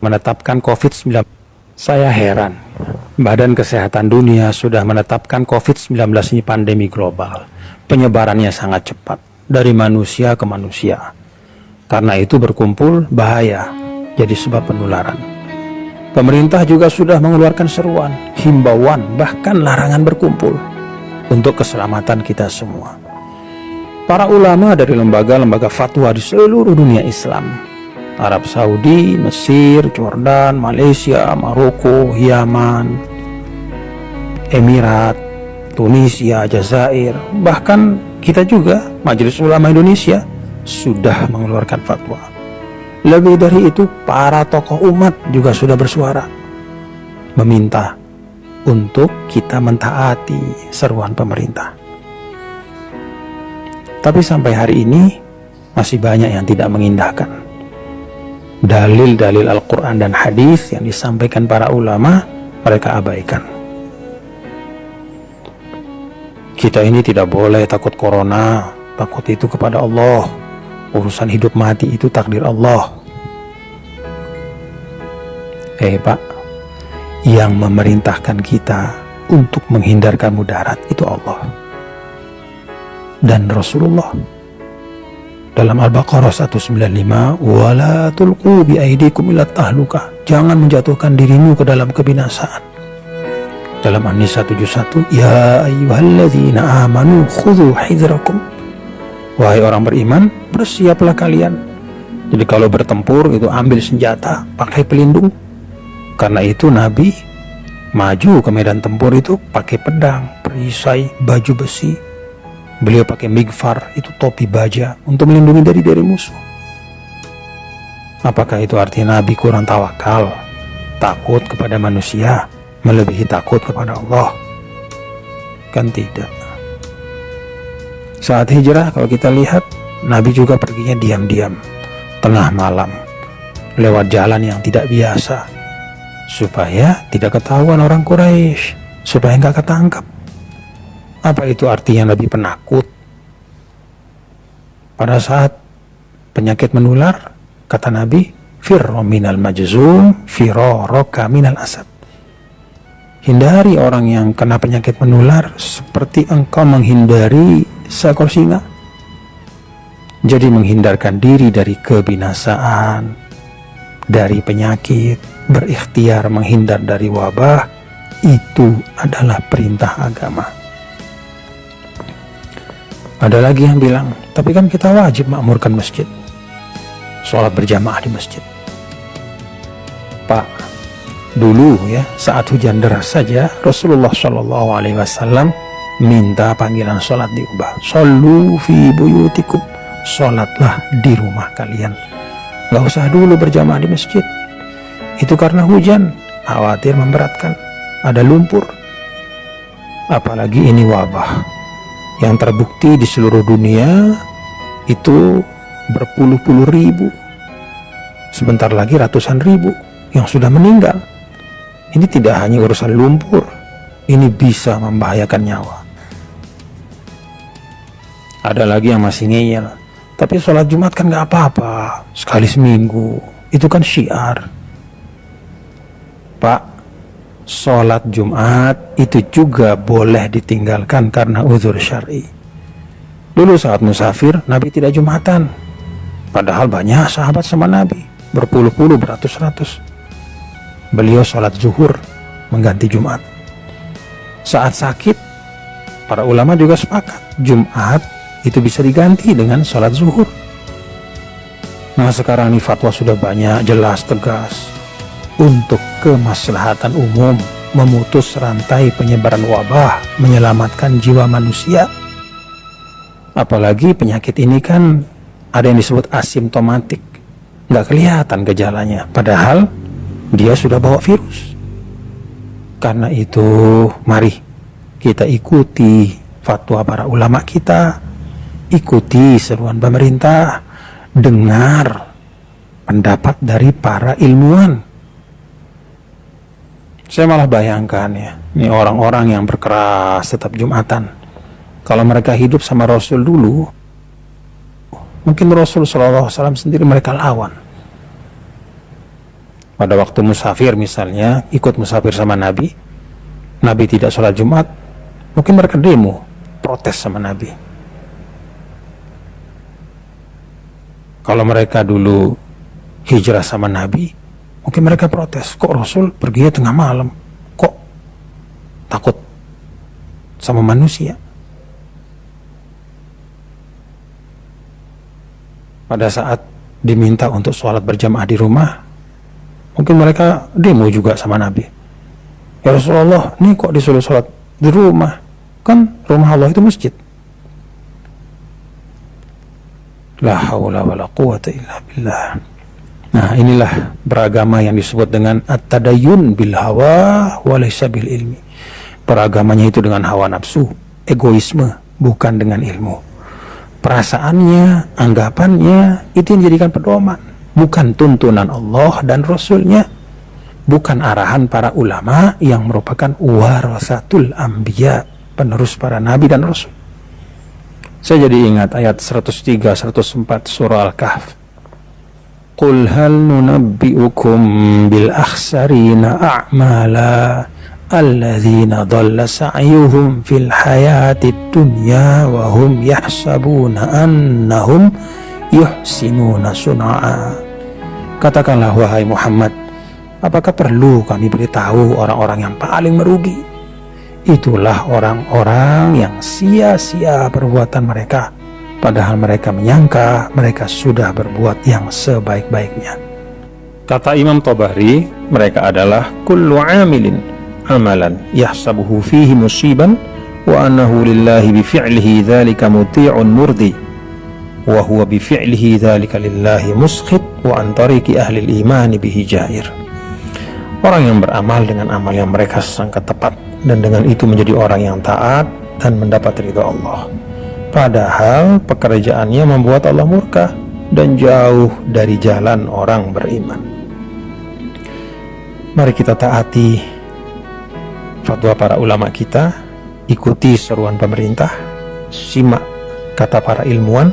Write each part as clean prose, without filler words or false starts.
menetapkan COVID-19. Saya heran, Badan Kesehatan Dunia sudah menetapkan COVID-19 ini pandemi global. Penyebarannya sangat cepat, dari manusia ke manusia. Karena itu berkumpul bahaya, jadi sebab penularan. Pemerintah juga sudah mengeluarkan seruan, himbauan, bahkan larangan berkumpul untuk keselamatan kita semua. Para ulama dari lembaga-lembaga fatwa di seluruh dunia Islam, Arab Saudi, Mesir, Jordan, Malaysia, Maroko, Yaman, Emirat, Tunisia, Jazair, bahkan kita juga, Majelis Ulama Indonesia, sudah mengeluarkan fatwa. Lebih dari itu, para tokoh umat juga sudah bersuara, meminta untuk kita mentaati seruan pemerintah. Tapi sampai hari ini, masih banyak yang tidak mengindahkan dalil-dalil Al-Quran dan hadis yang disampaikan para ulama, mereka abaikan. Kita ini tidak boleh takut corona, takut itu kepada Allah. Urusan hidup mati itu takdir Allah. Pak, yang memerintahkan kita untuk menghindarkan mudarat itu Allah dan Rasulullah. Dalam Al-Baqarah 195, wala tulqu bi aidikum ila tahlukah, jangan menjatuhkan dirimu ke dalam kebinasaan. Dalam An-Nisa 71, ya ayyuhalladzina amanu khudhu hidrakum, wahai orang beriman, bersiaplah kalian. Jadi kalau bertempur itu ambil senjata, pakai pelindung. Karena itu Nabi maju ke medan tempur itu pakai pedang, perisai, baju besi. Beliau pakai migfar, itu topi baja, untuk melindungi dari musuh. Apakah itu artinya Nabi kurang tawakal, takut kepada manusia, melebihi takut kepada Allah? Kan tidak. Saat hijrah kalau kita lihat, Nabi juga perginya diam-diam, tengah malam, lewat jalan yang tidak biasa, supaya tidak ketahuan orang Quraisy, supaya nggak ketangkap. Apa itu artinya Nabi penakut? Pada saat penyakit menular, kata Nabi, firro minal majzum, firoroka minal asad. Hindari orang yang kena penyakit menular seperti engkau menghindari seekor singa. Jadi menghindarkan diri dari kebinasaan, dari penyakit, berikhtiar menghindar dari wabah, itu adalah perintah agama. Ada lagi yang bilang, tapi kan kita wajib makmurkan masjid, sholat berjamaah di masjid. Pak, dulu ya, saat hujan deras saja, Rasulullah SAW minta panggilan sholat diubah. Shollu fi buyutikum, sholatlah di rumah kalian. Gak usah dulu berjamaah di masjid. Itu karena hujan, khawatir memberatkan, ada lumpur. Apalagi ini wabah yang terbukti di seluruh dunia, itu berpuluh-puluh ribu, sebentar lagi ratusan ribu yang sudah meninggal. Ini tidak hanya urusan lumpur, ini bisa membahayakan nyawa. Ada lagi yang masih ngeyel, tapi sholat Jumat kan gak apa-apa, sekali seminggu, itu kan syiar. Pak, sholat Jumat itu juga boleh ditinggalkan karena uzur syar'i. Dulu saat musafir, Nabi tidak Jumatan, padahal banyak sahabat sama Nabi, berpuluh-puluh, beratus-ratus. Beliau sholat zuhur mengganti Jumat. Saat sakit, para ulama juga sepakat, Jumat itu bisa diganti dengan sholat zuhur. Nah sekarang ini fatwa sudah banyak, jelas, tegas, untuk kemaslahatan umum, memutus rantai penyebaran wabah, menyelamatkan jiwa manusia. Apalagi penyakit ini kan ada yang disebut asimptomatik, nggak kelihatan gejalanya, padahal dia sudah bawa virus. Karena itu mari kita ikuti fatwa para ulama kita, ikuti seruan pemerintah, dengar pendapat dari para ilmuwan. Saya malah bayangkan ya, ini orang-orang yang berkeras tetap Jumatan, kalau mereka hidup sama Rasul dulu, mungkin Rasul SAW sendiri mereka lawan. Pada waktu musafir misalnya, ikut musafir sama Nabi, Nabi tidak sholat Jumat, mungkin mereka demo, protes sama Nabi. Kalau mereka dulu hijrah sama Nabi, mungkin mereka protes, kok Rasul pergi tengah malam, kok takut sama manusia. Pada saat diminta untuk sholat berjamaah di rumah, mungkin mereka demo juga sama Nabi. Ya Rasulullah, ini kok disuruh sholat di rumah? Kan rumah Allah itu masjid. La haula wala quwata illa billah. Nah, inilah beragama yang disebut dengan at-tadayyun bil hawa wa laysa bil ilmi. Beragamanya itu dengan hawa nafsu, egoisme, bukan dengan ilmu. Perasaannya, anggapannya, itu yang dijadikan pedoman, bukan tuntunan Allah dan Rasulnya, bukan arahan para ulama yang merupakan warasatul anbiya, penerus para nabi dan rasul. Saya jadi ingat ayat 103, 104 surah Al-Kahf. Qul hal nunabbi'ukum bil akhsarina a'mala alladzina dhalla sa'yuhum fil hayatid dunya wa hum yahsabuna annahum yuhsinuna sun'a. Katakanlah wahai Muhammad, apakah perlu kami beritahu orang-orang yang paling merugi? Itulah orang-orang yang sia-sia perbuatan mereka, padahal mereka menyangka mereka sudah berbuat yang sebaik-baiknya. Kata Imam Tabari, mereka adalah kullu amilin amalan yahsabuhu fihi musiban wa annahu lillahi bifi'lihi dzalika muti'un murdi wa huwa bifi'lihi dzalika lillahi muskhit wa an tariqi ahli al-iman bihi jair. Orang yang beramal dengan amal yang mereka sangka tepat dan dengan itu menjadi orang yang taat dan mendapat ridha Allah, padahal pekerjaannya membuat Allah murka dan jauh dari jalan orang beriman. Mari kita taati fatwa para ulama kita, ikuti seruan pemerintah, simak kata para ilmuwan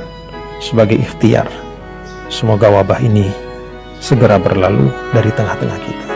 sebagai ikhtiar. Semoga wabah ini segera berlalu dari tengah-tengah kita.